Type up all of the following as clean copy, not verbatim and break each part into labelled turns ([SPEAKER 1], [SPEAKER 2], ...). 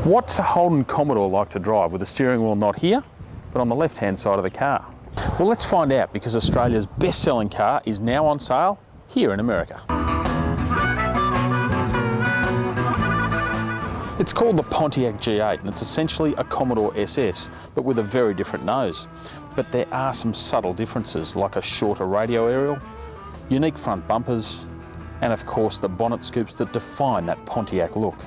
[SPEAKER 1] What's a Holden Commodore like to drive with the steering wheel not here, but on the left-hand side of the car? Well, let's find out, because Australia's best-selling car is now on sale here in America. It's called the Pontiac G8 and it's essentially a Commodore SS, but with a very different nose. But there are some subtle differences, like a shorter radio aerial, unique front bumpers, and of course the bonnet scoops that define that Pontiac look.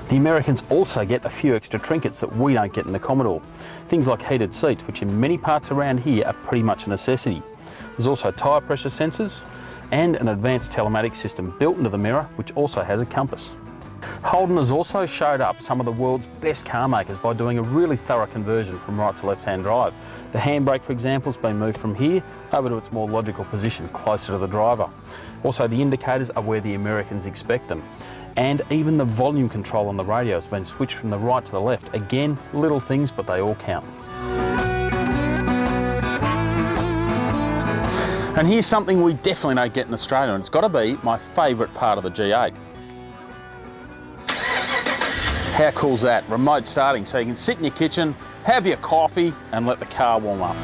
[SPEAKER 1] The Americans also get a few extra trinkets that we don't get in the Commodore. Things like heated seats, which in many parts around here are pretty much a necessity. There's also tyre pressure sensors and an advanced telematics system built into the mirror, which also has a compass. Holden has also showed up some of the world's best car makers by doing a really thorough conversion from right to left-hand drive. The handbrake, for example, has been moved from here over to its more logical position, closer to the driver. Also, the indicators are where the Americans expect them. And even the volume control on the radio has been switched from the right to the left. Again, little things, but they all count. And here's something we definitely don't get in Australia, and it's got to be my favourite part of the G8. How cool's that? Remote starting, so you can sit in your kitchen, have your coffee and let the car warm up.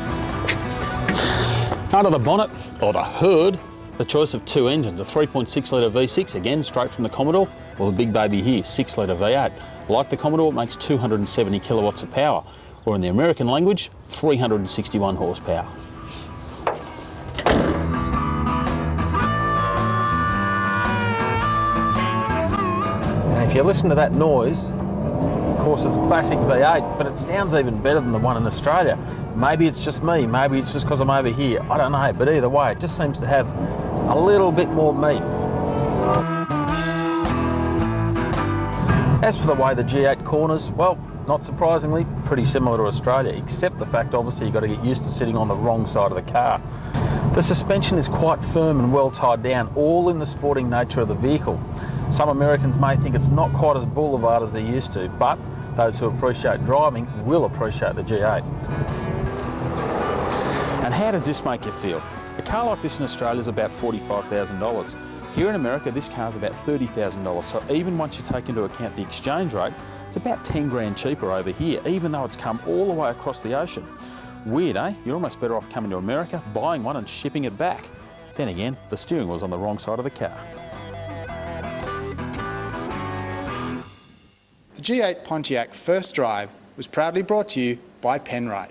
[SPEAKER 1] Under the bonnet, or the hood, the choice of two engines, a 3.6 litre V6, again straight from the Commodore, or the big baby here, 6 litre V8. Like the Commodore, it makes 270 kilowatts of power, or in the American language, 361 horsepower. And if you listen to that noise, of course it's classic V8, but it sounds even better than the one in Australia. Maybe it's just me, maybe it's just because I'm over here, I don't know, but either way, it just seems to have a little bit more meat. As for the way the G8 corners, well, not surprisingly, pretty similar to Australia, except the fact obviously you've got to get used to sitting on the wrong side of the car. The suspension is quite firm and well tied down, all in the sporting nature of the vehicle. Some Americans may think it's not quite as boulevard as they used to, but those who appreciate driving will appreciate the G8. And how does this make you feel? A car like this in Australia is about $45,000. Here in America, this car's about $30,000. So even once you take into account the exchange rate, it's about 10 grand cheaper over here, even though it's come all the way across the ocean. Weird, eh? You're almost better off coming to America, buying one and shipping it back. Then again, the steering wheel's on the wrong side of the car.
[SPEAKER 2] The G8 Pontiac First Drive was proudly brought to you by Penrite.